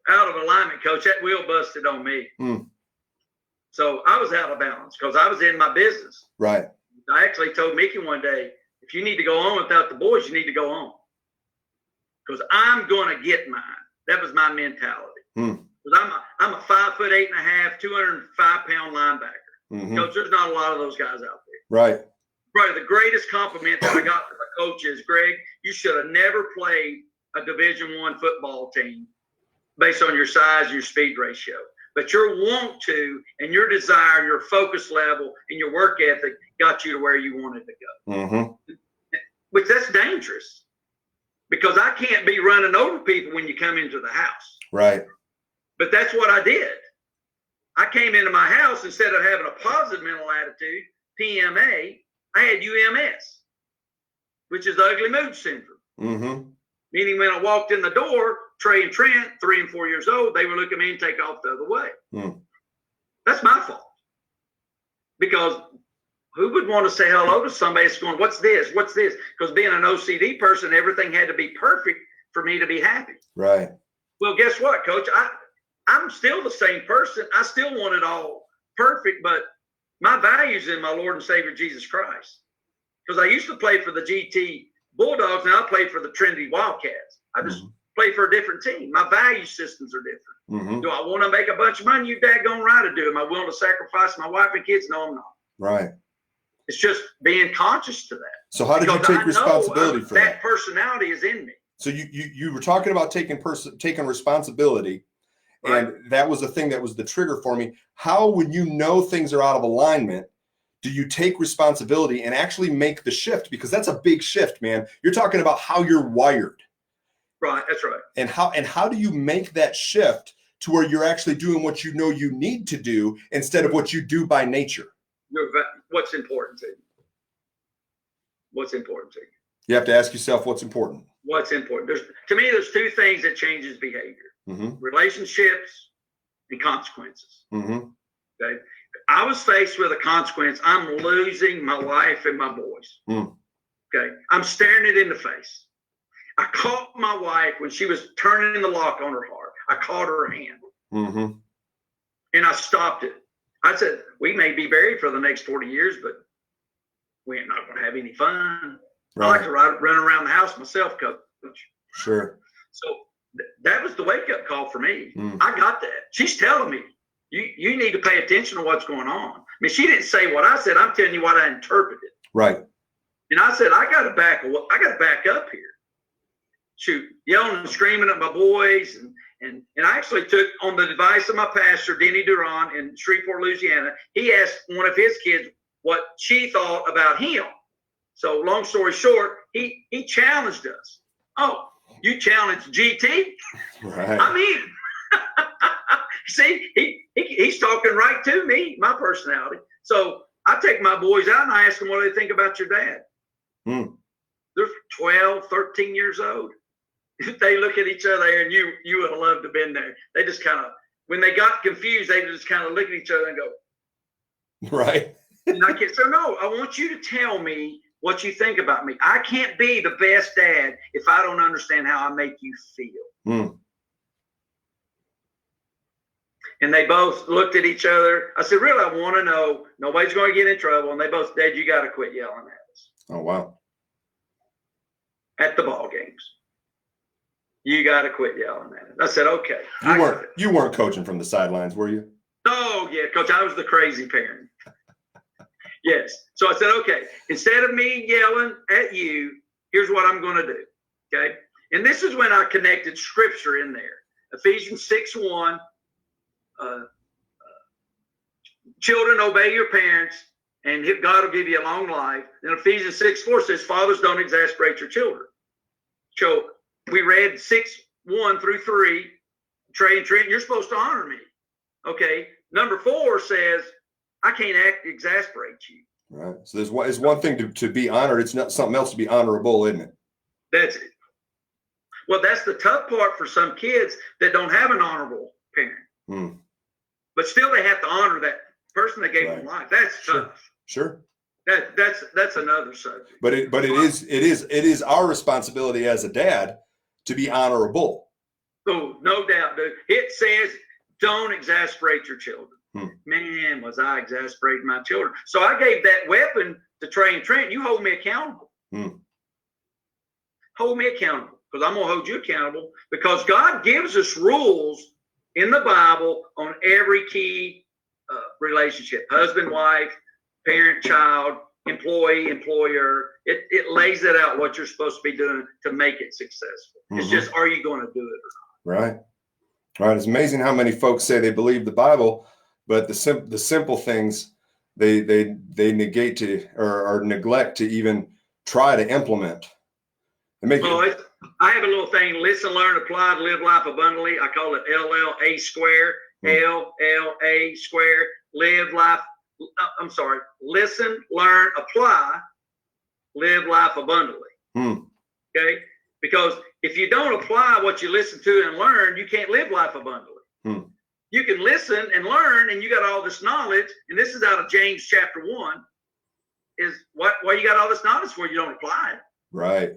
Out of alignment, Coach. That wheel busted on me. So I was out of balance because I was in my business. Right. I actually told Mickey one day, if you need to go on without the boys, you need to go on. Because I'm going to get mine. That was my mentality. Because I'm a 5'8.5", 205-pound linebacker. Coach, there's not a lot of those guys out there. Right. Probably the greatest compliment that I got from a coach is, Greg, you should have never played a Division I football team based on your size and your speed ratio. But your want to and your desire, your focus level, and your work ethic got you to where you wanted to go. Which that's dangerous, because I can't be running over people when you come into the house. Right. But that's what I did. I came into my house, instead of having a positive mental attitude, PMA, I had UMS, which is the ugly mood syndrome. Meaning when I walked in the door, Trey and Trent, 3 and 4 years old, they would look at me and take off the other way. That's my fault. Because who would want to say hello to somebody that's going, what's this? What's this? Because being an OCD person, everything had to be perfect for me to be happy. Right. Well, guess what, Coach? I'm still the same person. I still want it all perfect, but my values in my Lord and Savior Jesus Christ. Because I used to play for the GT Bulldogs, and I play for the Trinity Wildcats. I just play for a different team. My value systems are different. Do I want to make a bunch of money? You daggone right I do. Am I willing to sacrifice my wife and kids? No, I'm not. Right. It's just being conscious to that. So how did you take responsibility for that? That personality is in me. So you were talking about taking responsibility, and that was the thing that was the trigger for me. How, when you know things are out of alignment, do you take responsibility and actually make the shift? Because that's a big shift, man. You're talking about how you're wired. Right, that's right. And how do you make that shift to where you're actually doing what you know you need to do instead of what you do by nature? What's important to you? What's important to you? You have to ask yourself what's important. What's important? To me, there's two things that changes behavior: relationships and consequences. Okay. I was faced with a consequence. I'm losing my wife and my boys. Okay. I'm staring it in the face. I caught my wife when she was turning the lock on her heart. I caught her hand. And I stopped it. I said, we may be married for the next 40 years, but we're not going to have any fun. I like to run around the house myself, Coach. Sure. So that was the wake-up call for me. I got that. She's telling me, you need to pay attention to what's going on. I mean, she didn't say what I said. I'm telling you what I interpreted. Right. And I said, I got to back up here. Shoot, yelling and screaming at my boys. And I actually took, on the advice of my pastor, Denny Duran in Shreveport, Louisiana, he asked one of his kids what she thought about him. So long story short, he challenged us. Oh, you challenged GT? Right. I mean, see, he's talking right to me, my personality. So I take my boys out and I ask them what do they think about your dad. They're 12, 13 years old. They look at each other, and you would have loved to have been there. They just kind of, when they got confused, they just kind of look at each other and go, right. And I can't say, no, I want you to tell me what you think about me. I can't be the best dad if I don't understand how I make you feel. And they both looked at each other. I said, really, I want to know. Nobody's going to get in trouble. And they both said, you got to quit yelling at us. Oh, wow. At the ball games. You got to quit yelling at us. I said, okay. You weren't coaching from the sidelines, were you? Oh, yeah, Coach. I was the crazy parent. Yes. So I said, okay, instead of me yelling at you, here's what I'm going to do. Okay. And this is when I connected scripture in there. Ephesians 6:1. Children, obey your parents, and God will give you a long life. And Ephesians 6:4 says, fathers, don't exasperate your children. So we read 6:1 through 3. Trey and Trent, you're supposed to honor me. Okay. Number 4 says, I can't exasperate you. Right. So it's one thing to be honored. It's not something else to be honorable, isn't it? That's it. Well, that's the tough part for some kids that don't have an honorable parent. But still they have to honor that person that gave them life. That's tough. Sure. That's another subject. But it is our responsibility as a dad to be honorable. Oh, no doubt, dude. It says don't exasperate your children. Man, was I exasperating my children. So I gave that weapon to Trey and Trent. You hold me accountable. Hold me accountable, because I'm going to hold you accountable, because God gives us rules in the Bible on every key relationship: husband, wife, parent, child, employee, employer. It lays it out what you're supposed to be doing to make it successful. It's just, are you going to do it or not? Right. Right. It's amazing how many folks say they believe the Bible, but the simple things they negate to or neglect to even try to implement. I have a little thing: listen, learn, apply, live life abundantly. I call it LLA square. LLA square. Live life. I'm sorry. Listen, learn, apply, live life abundantly. Okay? Because if you don't apply what you listen to and learn, you can't live life abundantly. You can listen and learn, and you got all this knowledge, and this is out of James chapter 1, is why you got all this knowledge for? You don't apply it. Right.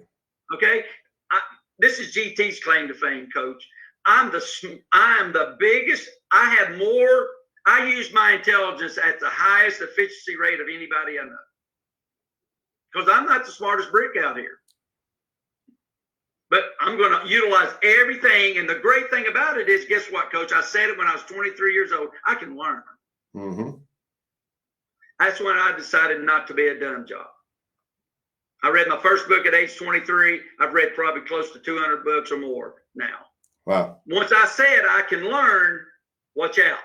Okay? This is GT's claim to fame, Coach. I am the biggest. I use my intelligence at the highest efficiency rate of anybody I know. Because I'm not the smartest brick out here. But I'm going to utilize everything. And the great thing about it is, guess what, Coach? I said it when I was 23 years old. I can learn. That's when I decided not to be a dumb job. I read my first book at age 23. I've read probably close to 200 books or more now. Wow. Once I said I can learn, watch out.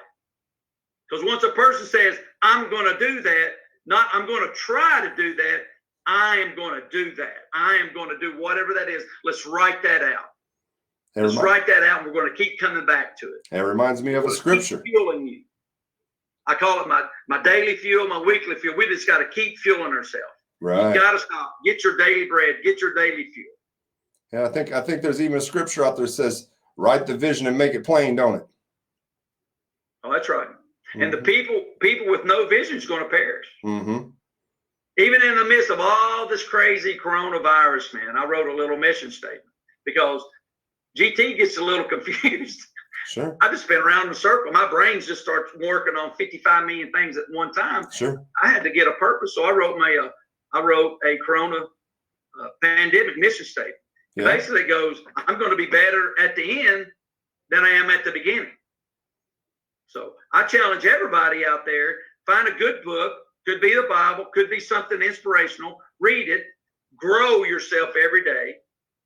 Because once a person says, I'm going to do that, not I'm going to try to do that, I am going to do that. I am going to do whatever that is. Let's write that out. Let's write that out, and we're going to keep coming back to it. It reminds me of a scripture. Keep fueling you. I call it my daily fuel, my weekly fuel. We just got to keep fueling ourselves. Right. You got to stop. Get your daily bread. Get your daily fuel. Yeah, I think there's even a scripture out there that says, write the vision and make it plain, don't it? Oh, that's right. And the people with no vision is going to perish. Even in the midst of all this crazy coronavirus, man, I wrote a little mission statement because GT gets a little confused. Sure. I just spin around in a circle. My brains just start working on 55 million things at one time. Sure. I had to get a purpose, so I wrote a corona pandemic mission statement. Yeah. Basically, it goes, I'm going to be better at the end than I am at the beginning. So I challenge everybody out there, find a good book, could be the Bible, could be something inspirational, read it, grow yourself every day,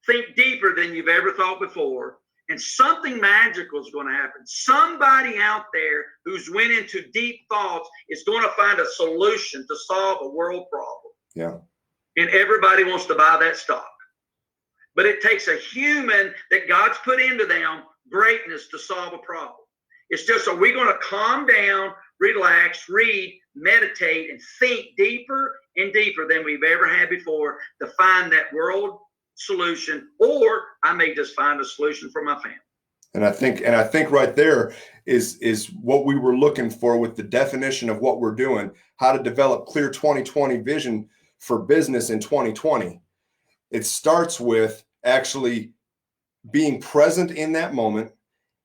think deeper than you've ever thought before, and something magical is going to happen. Somebody out there who's went into deep thoughts is going to find a solution to solve a world problem. Yeah. And everybody wants to buy that stock. But it takes a human that God's put into them greatness to solve a problem. It's just, are we going to calm down, relax, read, meditate, and think deeper and deeper than we've ever had before to find that world solution, or I may just find a solution for my family. And I think right there is what we were looking for with the definition of what we're doing, how to develop clear 2020 vision for business in 2020. It starts with actually being present in that moment,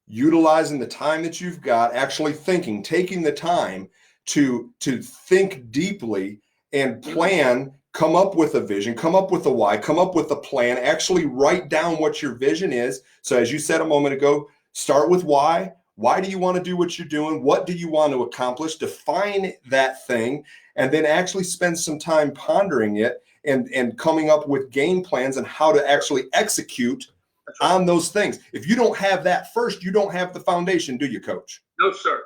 utilizing the time that you've got, actually thinking, taking the time to think deeply and plan, come up with a vision, come up with a why, come up with a plan, actually write down what your vision is. So as you said a moment ago, start with why. Why do you want to do what you're doing? What do you want to accomplish? Define that thing, and then actually spend some time pondering it and coming up with game plans on how to actually execute on those things. If you don't have that first, you don't have the foundation, do you, Coach? No, sir.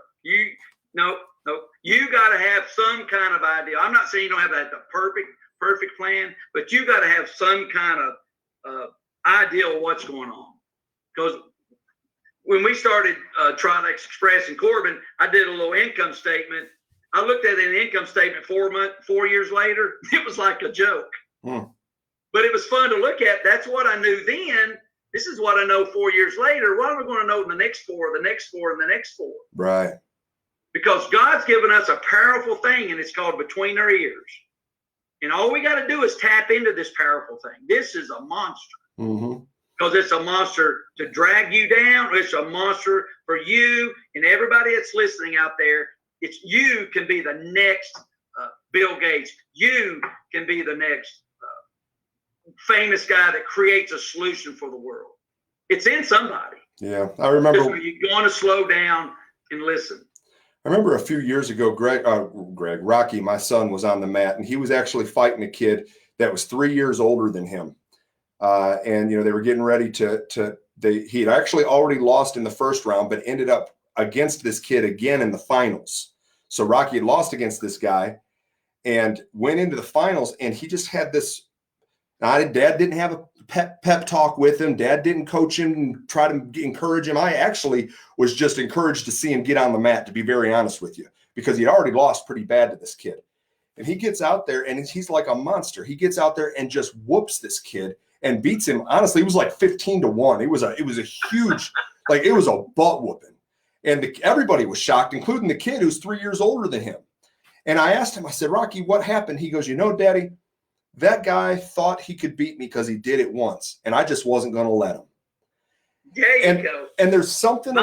No. You got to have some kind of idea. I'm not saying you don't have the perfect plan, but you got to have some kind of idea of what's going on. Because when we started Tronics Express in Corbin, I did a little income statement I looked at an income statement 4 years later. It was like a joke. But it was fun to look at. That's what I knew then. This is what I know 4 years later. What am I going to know in the next 4, the next 4, and the next 4? Right. Because God's given us a powerful thing, and it's called between our ears. And all we got to do is tap into this powerful thing. This is a monster. Because it's a monster to drag you down. It's a monster for you and everybody that's listening out there. It's you can be the next Bill Gates. You can be the next famous guy that creates a solution for the world. It's in somebody. Yeah, I remember. You're going to slow down and listen. I remember a few years ago, Rocky, my son, was on the mat, and he was actually fighting a kid that was 3 years older than him. And, they were getting ready he had actually already lost in the first round, but ended up against this kid again in the finals. So Rocky had lost against this guy and went into the finals, and he just had this. Dad didn't have a pep talk with him. Dad didn't coach him and try to encourage him. I actually was just encouraged to see him get on the mat, to be very honest with you, because he'd already lost pretty bad to this kid. And he gets out there, and he's like a monster. He gets out there and just whoops this kid and beats him. Honestly, it was like 15-1. It was a huge, it was a butt whooping. And everybody was shocked, including the kid who's 3 years older than him. And I asked him, I said, Rocky, what happened? He goes, Daddy, that guy thought he could beat me because he did it once, and I just wasn't going to let him. There you go. And there's something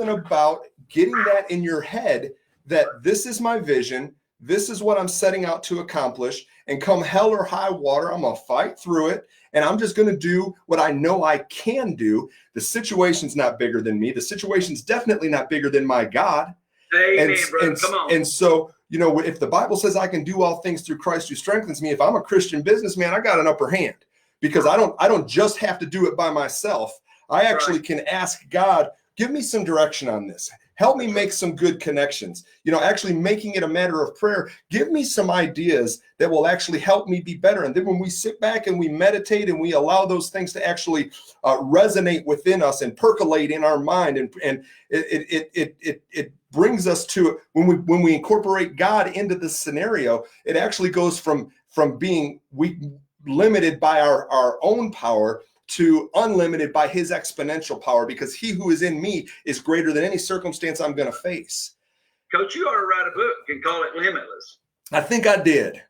about getting that in your head that this is my vision. This is what I'm setting out to accomplish. And come hell or high water, I'm going to fight through it. And I'm just going to do what I know I can do. The situation's not bigger than me. The situation's definitely not bigger than my God. Amen, brother. Come on. And so, if the Bible says I can do all things through Christ who strengthens me, if I'm a Christian businessman, I got an upper hand, because I don't just have to do it by myself. I actually can ask God, give me some direction on this. Help me make some good connections. Actually making it a matter of prayer. Give me some ideas that will actually help me be better. And then when we sit back and we meditate and we allow those things to actually resonate within us and percolate in our mind, and it brings us to, when we incorporate God into this scenario, it actually goes from being limited by our own power to unlimited by his exponential power, because he who is in me is greater than any circumstance I'm going to face. Coach, you ought to write a book and call it Limitless. I think I did.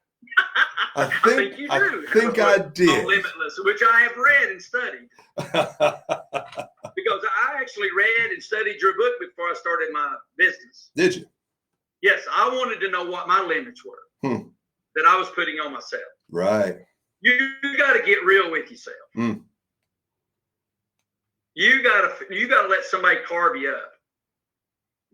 I think you do. I think I did. Limitless, which I have read and studied. Because I actually read and studied your book before I started my business. Did you? Yes, I wanted to know what my limits were that I was putting on myself. Right. You got to get real with yourself. You gotta let somebody carve you up,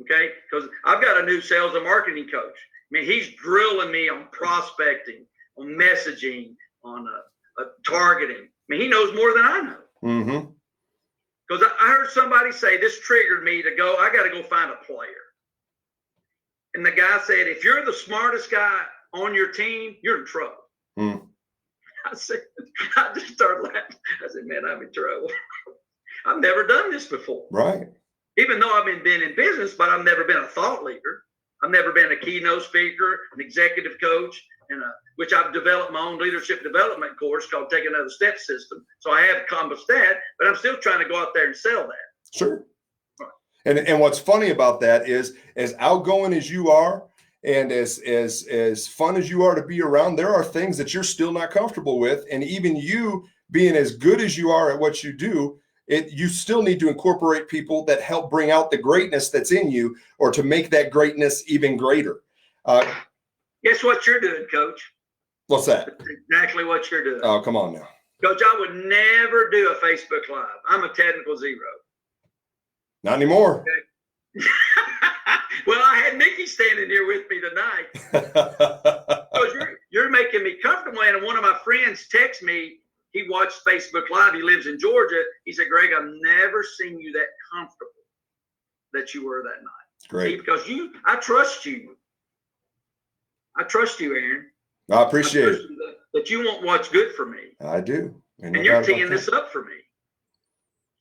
okay? Because I've got a new sales and marketing coach. I mean, he's drilling me on prospecting, on messaging, on targeting. I mean, he knows more than I know. Because I heard somebody say, this triggered me to go, I got to go find a player. And the guy said, if you're the smartest guy on your team, you're in trouble. I just started laughing. I said, man, I'm in trouble. I've never done this before. Right. Even though I've been in business, but I've never been a thought leader. I've never been a keynote speaker, an executive coach, which I've developed my own leadership development course called Take Another Step System. So I have accomplished that, but I'm still trying to go out there and sell that. Sure. Right. And what's funny about that is, as outgoing as you are, and as fun as you are to be around, there are things that you're still not comfortable with. And even you being as good as you are at what you do, you still need to incorporate people that help bring out the greatness that's in you, or to make that greatness even greater. Guess what you're doing, Coach? What's that? That's exactly what you're doing. Oh, come on now. Coach, I would never do a Facebook Live. I'm a technical zero. Not anymore. Okay. Well, I had Nikki standing here with me tonight. Coach, you're making me comfortable. And one of my friends texted me. He watched Facebook Live. He lives in Georgia. He said, Greg, I've never seen you that comfortable that you were that night. Great. Because I trust you. I trust you, Aaron. I appreciate it. That you want what's good for me. I do. And you're teeing this up for me.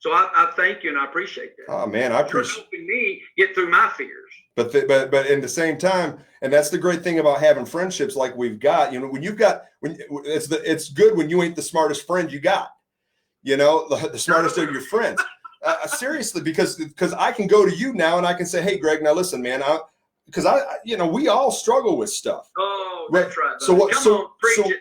So I thank you and I appreciate that. Oh man, I You're appreciate. helping me get through my fears. But in the same time, and that's the great thing about having friendships like we've got. You know, when it's good when you ain't the smartest friend you got. You know, the smartest of your friends. Seriously, because I can go to you now and I can say, hey, Greg, now listen, man, because we all struggle with stuff. Oh, that's right. So what? Come on,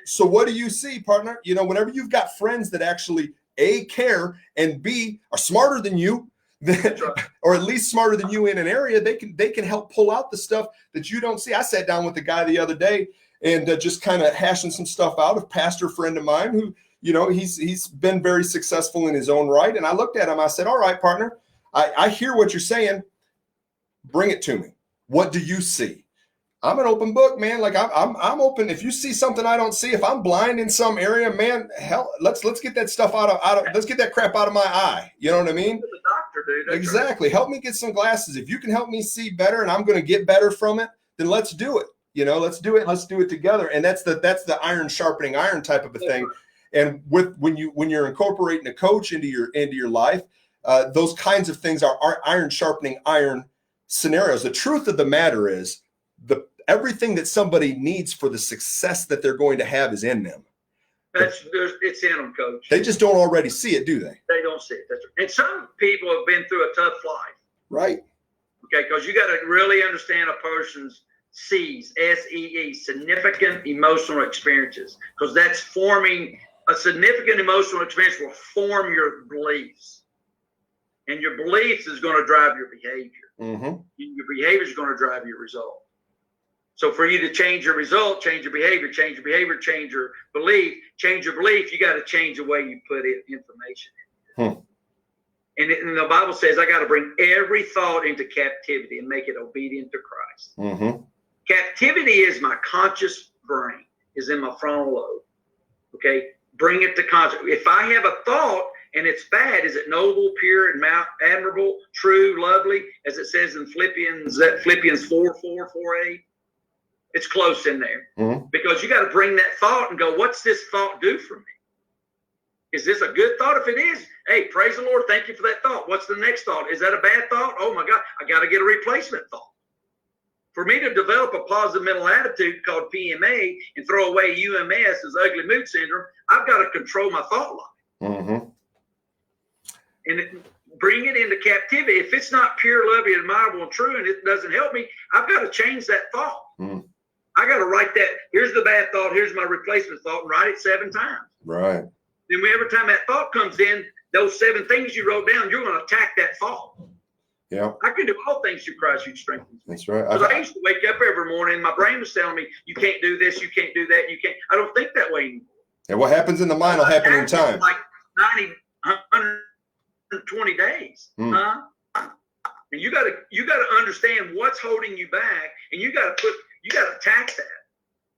so what do you see, partner? You know, whenever you've got friends that actually A, care, and B, are smarter than you, right. or at least smarter than you in an area, they can help pull out the stuff that you don't see. I sat down with a guy the other day and just kind of hashing some stuff out. A pastor friend of mine who, you know, he's been very successful in his own right. And I looked at him, I said, all right, partner, I hear what you're saying. Bring it to me. What do you see? I'm an open book, man. Like I'm open. If you see something I don't see, if I'm blind in some area, man, hell, let's get that stuff out of let's get that crap out of my eye. You know what I mean? The doctor, dude. That's exactly. Right. Help me get some glasses. If you can help me see better and I'm going to get better from it, then let's do it. You know, let's do it. Let's do it together. And that's the iron sharpening iron type of a thing. Right. And when you're incorporating a coach into your life, those kinds of things are iron sharpening iron scenarios. The truth of the matter is everything that somebody needs for the success that they're going to have is in them. It's in them, Coach. They just don't already see it, do they? They don't see it. That's right. And some people have been through a tough life. Right. Okay, because you got to really understand a person's C's, S-E-E, significant emotional experiences, because that's forming a significant emotional experience will form your beliefs. And your beliefs is going to drive your behavior. Mm-hmm. Your behavior is going to drive your result. So for you to change your result, change your behavior, change your belief, you got to change the way you put information in. And the Bible says, I got to bring every thought into captivity and make it obedient to Christ. Mm-hmm. Captivity is my conscious brain, is in my frontal lobe. Okay? Bring it to conscious. If I have a thought and it's bad, is it noble, pure, and admirable, true, lovely, as it says in Philippians 4:8? It's close in there. Mm-hmm. Because you got to bring that thought and go, what's this thought do for me? Is this a good thought? If it is, hey, praise the Lord. Thank you for that thought. What's the next thought? Is that a bad thought? Oh my God, I got to get a replacement thought. For me to develop a positive mental attitude called PMA and throw away UMS as ugly mood syndrome, I've got to control my thought life. Mm-hmm. And bring it into captivity. If it's not pure, lovely, admirable, and true, and it doesn't help me, I've got to change that thought. Mm. I got to write that. Here's the bad thought. Here's my replacement thought, and write it 7 times. Right. Then every time that thought comes in, those 7 things you wrote down, you're going to attack that thought. Yeah. I can do all things through Christ who strengthens me. That's right. Because I used to wake up every morning and my brain was telling me, you can't do this, you can't do that, you can't. I don't think that way anymore. And what happens in the mind will happen in time. Like 90, 120 days. Mm. Huh? And you got to understand what's holding you back, and you got to attack that.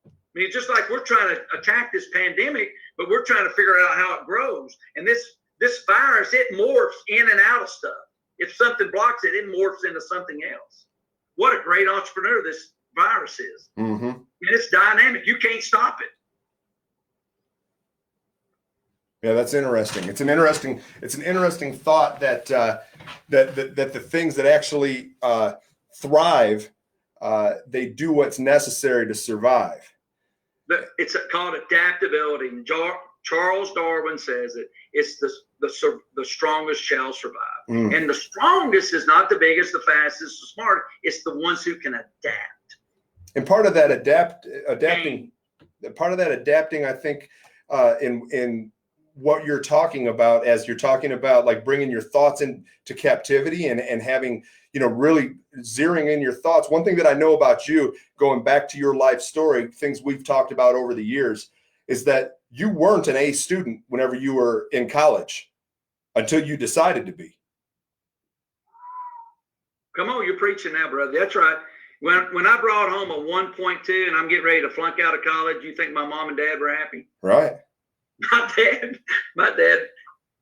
I mean, just like we're trying to attack this pandemic, but we're trying to figure out how it grows. And this virus, it morphs in and out of stuff. If something blocks it, it morphs into something else. What a great entrepreneur this virus is. Mm-hmm. And it's dynamic. You can't stop it. Yeah, that's interesting. It's an interesting thought that the things that actually thrive, they do what's necessary to survive. It's called adaptability. And Charles Darwin says it. It's the strongest shall survive. Mm. And the strongest is not the biggest, the fastest, the smartest. It's the ones who can adapt. And part of that adapting, I think, in what you're talking about, as you're talking about like bringing your thoughts into captivity and having, really zeroing in your thoughts. One thing that I know about you, going back to your life story, things we've talked about over the years, is that you weren't an A student whenever you were in college until you decided to be. Come on, you're preaching now, brother. That's right. When I brought home a 1.2 and I'm getting ready to flunk out of college, you think my mom and dad were happy? Right. My dad,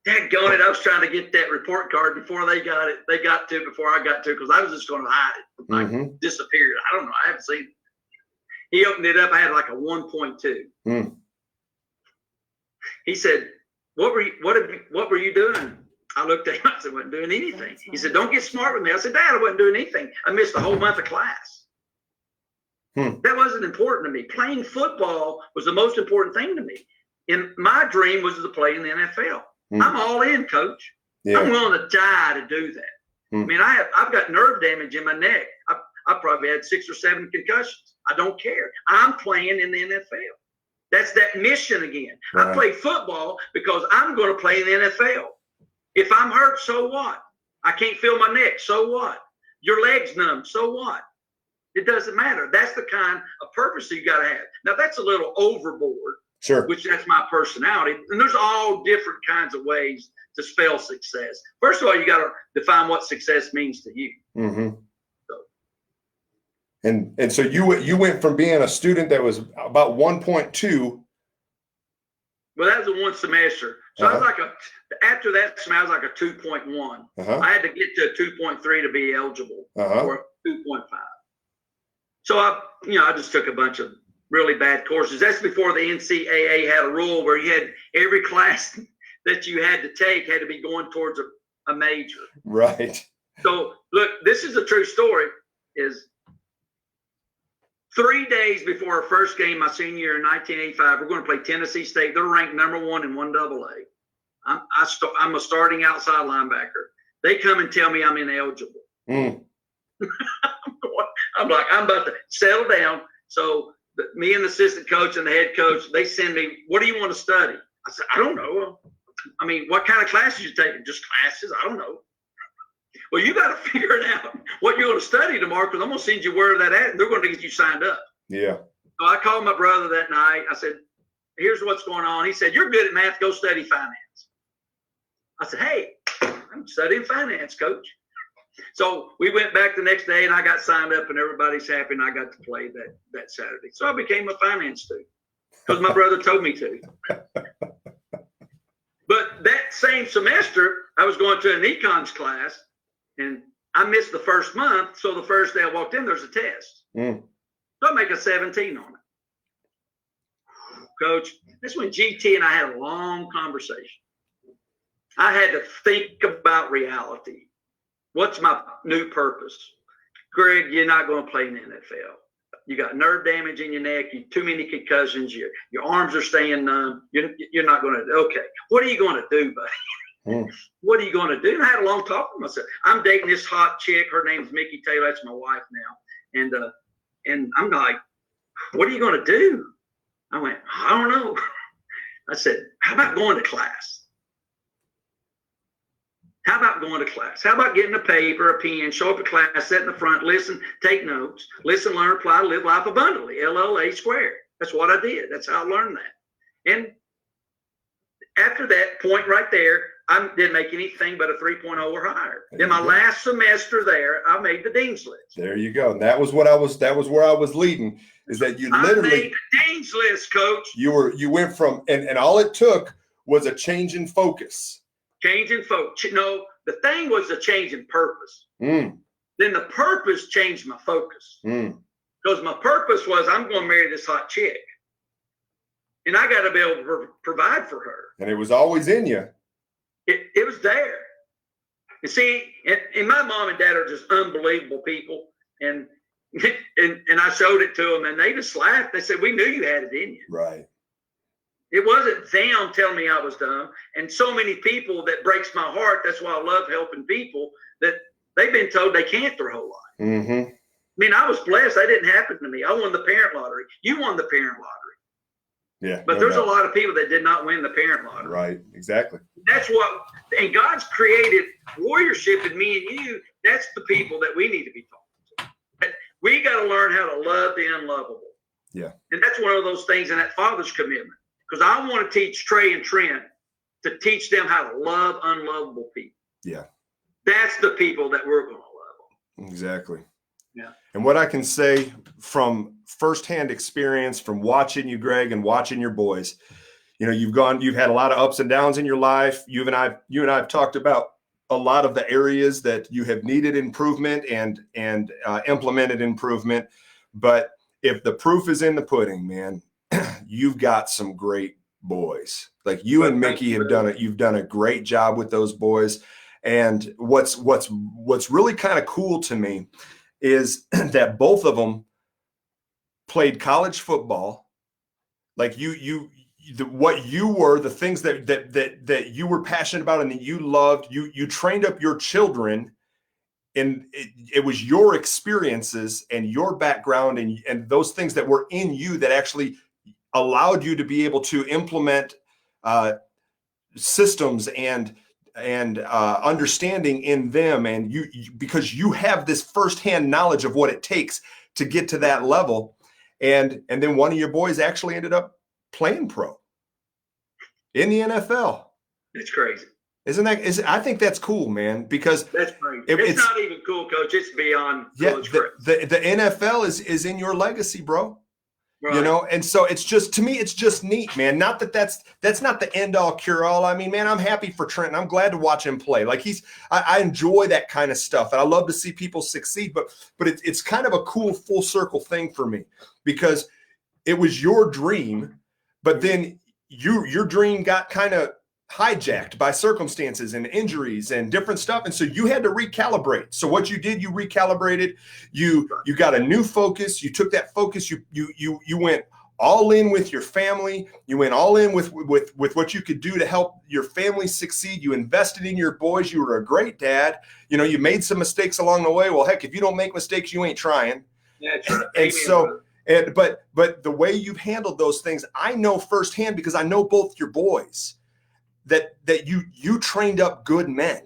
daggone it, I was trying to get that report card before they got it. They got to it before I got to it, because I was just going to hide it. Like, mm-hmm. disappeared. I don't know. I haven't seen it. He opened it up. I had like a 1.2. Mm. He said, what were you doing I looked at him. I said, I wasn't doing anything. He said, don't get smart with me. I said, Dad, I wasn't doing anything. I missed a whole month of class. That wasn't important to me. Playing football was the most important thing to me. And my dream was to play in the NFL. I'm all in, Coach. Yeah. I'm willing to die to do that. I mean, I've got nerve damage in my neck. I probably had 6 or 7 concussions. I don't care. I'm playing in the NFL. That's that mission again. Right. I play football because I'm going to play in the NFL. If I'm hurt, so what? I can't feel my neck, so what? Your leg's numb, so what? It doesn't matter. That's the kind of purpose you got to have. Now, that's a little overboard, sure, which that's my personality. And there's all different kinds of ways to spell success. First of all, you got to define what success means to you. And so you went from being a student that was about 1.2. Well, that was a one semester. So I was after that semester, I was like a 2.1. I had to get to a 2.3 to be eligible or 2.5. So I just took a bunch of really bad courses. That's before the NCAA had a rule where you had every class that you had to take had to be going towards a major. Right. So look, this is a true story. Is 3 days before our first game, my senior year in 1985, we're going to play Tennessee State. They're ranked number 1 in 1AA. I'm a starting outside linebacker. They come and tell me I'm ineligible. I'm like, I'm about to settle down. So me and the assistant coach and the head coach, they send me, what do you want to study? I said, I don't know. I mean, what kind of classes you taking? Just classes? I don't know. Well, you got to figure it out what you're going to study tomorrow, because I'm going to send you where that at, and they're going to get you signed up. Yeah. So I called my brother that night. I said, here's what's going on. He said, you're good at math. Go study finance. I said, hey, I'm studying finance, Coach. So we went back the next day, and I got signed up, and everybody's happy, and I got to play that Saturday. So I became a finance student because my brother told me to. But that same semester, I was going to an econs class, and I missed the first month. So the first day I walked in, there's a test. So I make a 17 on it. Coach, that's when GT and I had a long conversation. I had to think about reality. What's my new purpose? Greg, you're not going to play in the NFL. You got nerve damage in your neck. You too many concussions. Your arms are staying numb. You're not going to. Okay, what are you going to do, buddy? What are you going to do? And I had a long talk with myself. I'm dating this hot chick. Her name's Mickey Taylor. That's my wife now. And I'm like, what are you going to do? I went, I don't know. I said, how about going to class? How about going to class? How about getting a paper, a pen, show up at class, sit in the front, listen, take notes, listen, learn, apply, live life abundantly, LLA squared. That's what I did. That's how I learned that. And after that point right there, I didn't make anything but a 3.0 or higher. In my last semester there, I made the dean's list. There you go. And that was where I was leading, is that you literally I made the dean's list, Coach. You went from, and all it took was a change in focus. Change in focus. No, the thing was a change in purpose. Then the purpose changed my focus. Because my purpose was, I'm going to marry this hot chick. And I got to be able to provide for her. And it was always in you. It was there. You see, and my mom and dad are just unbelievable people. And I showed it to them, and they just laughed. They said, we knew you had it in you. Right. It wasn't them telling me I was dumb. And so many people, that breaks my heart. That's why I love helping people, that they've been told they can't their whole life. I mean, I was blessed. That didn't happen to me. I won the parent lottery. You won the parent lottery. Yeah. But there's a lot of people that did not win the parent lottery. Right. Exactly. That's what, and God's created warriorship in me and you. That's the people that we need to be talking to. We got to learn how to love the unlovable. Yeah. And that's one of those things in that father's commitment. Because I want to teach Trey and Trent to teach them how to love unlovable people. Yeah. That's the people that we're going to love. Exactly. Yeah. And what I can say from firsthand experience, from watching you, Greg, and watching your boys, you've had a lot of ups and downs in your life. You and I have talked about a lot of the areas that you have needed improvement and implemented improvement. But if the proof is in the pudding, man, you've got some great boys. Like you and Mickey have done it. You've done a great job with those boys. And what's really kind of cool to me is that both of them played college football. Like what you were, the things that you were passionate about and that you loved, you trained up your children, and it was your experiences and your background and those things that were in you that actually allowed you to be able to implement systems and understanding in them, and you because you have this firsthand knowledge of what it takes to get to that level, and then one of your boys actually ended up playing pro in the NFL. It's crazy. I think that's cool, man, because that's crazy. It's not even cool, Coach. It's beyond cool. The NFL is in your legacy, bro. Right. You know, and so it's just, to me, it's just neat, man. Not that's not the end all cure all. I mean, man, I'm happy for Trent. I'm glad to watch him play. Like I enjoy that kind of stuff, and I love to see people succeed. But it's kind of a cool full circle thing for me, because it was your dream, but then your dream got kind of hijacked by circumstances and injuries and different stuff, and so you had to recalibrate. So what you did, you recalibrated, you got a new focus, you took that focus, you went all in with your family, you went all in with what you could do to help your family succeed. You invested in your boys. You were a great dad. You know, you made some mistakes along the way. Well, heck, if you don't make mistakes, you ain't trying. Yeah, true. And so but the way you've handled those things, I know firsthand, because I know both your boys, that you trained up good men,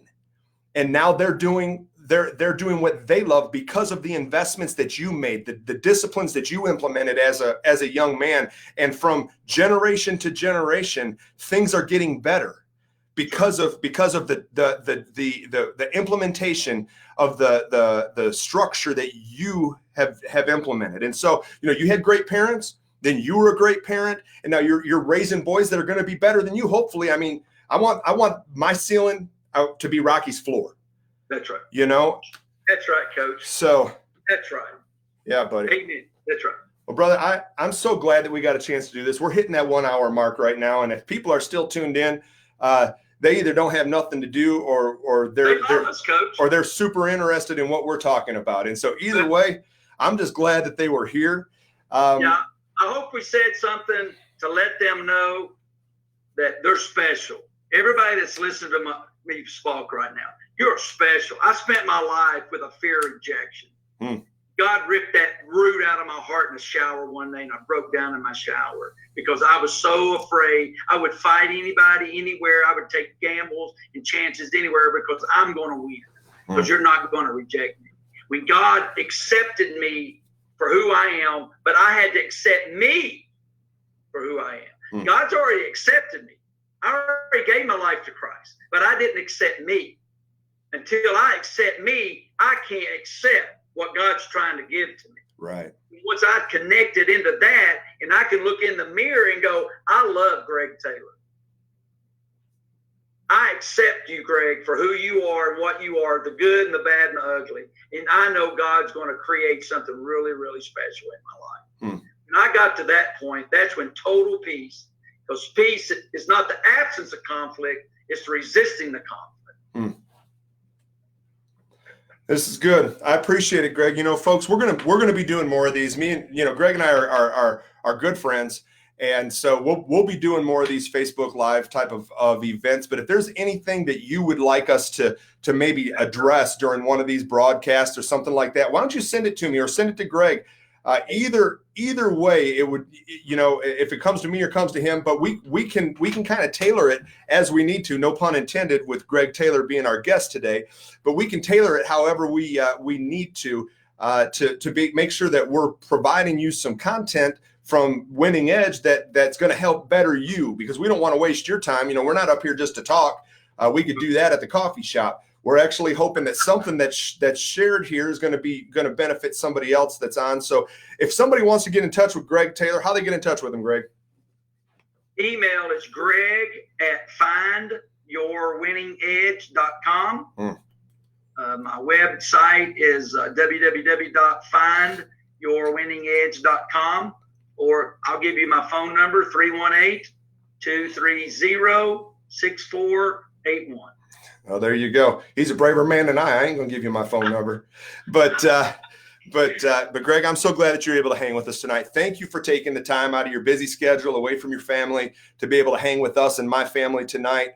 and now they're doing what they love because of the investments that you made, the disciplines that you implemented as a young man. And from generation to generation, things are getting better because of the implementation of the structure that you have implemented. And so, you know, you had great parents, then you were a great parent, and now you're raising boys that are going to be better than you, hopefully. I mean, I want my ceiling out to be Rocky's floor. That's right. You know? That's right, Coach. So that's right. Yeah, buddy. Amen. That's right. Well, brother, I'm so glad that we got a chance to do this. We're hitting that 1 hour mark right now, and if people are still tuned in, they either don't have nothing to do or they're super interested in what we're talking about. And so either way, I'm just glad that they were here. Yeah, I hope we said something to let them know that they're special. Everybody that's listening to me speak right now, you're special. I spent my life with a fear injection. God ripped that root out of my heart in the shower one day, and I broke down in my shower because I was so afraid. I would fight anybody, anywhere. I would take gambles and chances anywhere because I'm going to win, because you're not going to reject me. When God accepted me for who I am, but I had to accept me for who I am. God's already accepted me. I already gave my life to Christ, but I didn't accept me. Until I accept me, I can't accept what God's trying to give to me. Right. Once I've connected into that, and I can look in the mirror and go, I love Greg Taylor. I accept you, Greg, for who you are and what you are, the good and the bad and the ugly. And I know God's going to create something really, really special in my life. When I got to that point, that's when total peace, because peace is not the absence of conflict, it's resisting the conflict. This is good. I appreciate it, Greg. You know, folks, we're gonna be doing more of these. Me and Greg and I are good friends, and so we'll be doing more of these Facebook Live type of events. But if there's anything that you would like us to maybe address during one of these broadcasts or something like that, why don't you send it to me or send it to Greg? Either way, it would, you know, if it comes to me or comes to him, but we can kind of tailor it as we need to, no pun intended, with Greg Taylor being our guest today, but we can tailor it however we need to make sure that we're providing you some content from Winning Edge that's going to help better you, because we don't want to waste your time. You know, we're not up here just to talk. We could do that at the coffee shop. We're actually hoping that something that's shared here is going to benefit somebody else that's on. So if somebody wants to get in touch with Greg Taylor, how do they get in touch with him, Greg? Email is greg@findyourwinningedge.com. My website is www.findyourwinningedge.com, or I'll give you my phone number, 318 230-6481. Well, there you go. He's a braver man than I ain't gonna give you my phone number, but Greg, I'm so glad that you're able to hang with us tonight. Thank you for taking the time out of your busy schedule away from your family to be able to hang with us and my family tonight.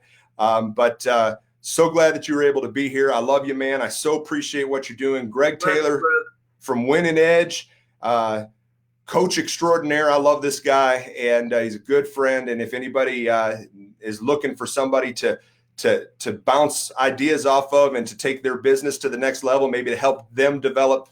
So glad that you were able to be here. I love you, man. I so appreciate what you're doing. Greg Taylor from Winning Edge, coach extraordinaire. I love this guy, and he's a good friend. And if anybody is looking for somebody to bounce ideas off of and to take their business to the next level, maybe to help them develop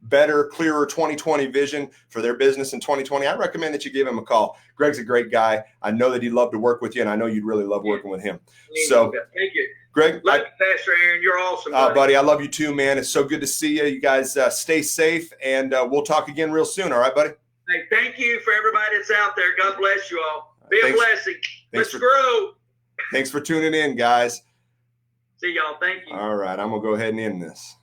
better, clearer 2020 vision for their business in 2020, I recommend that you give him a call. Greg's a great guy. I know that he'd love to work with you, and I know you'd really love working with him. So thank you, Greg. Pastor Aaron, you're awesome, buddy. I love you too, man. It's so good to see you. You guys stay safe, and we'll talk again real soon. All right, buddy? Hey, thank you for everybody that's out there. God bless you all. Be a blessing. Let's grow. Thanks for tuning in, guys. See y'all. Thank you. All right. I'm going to go ahead and end this.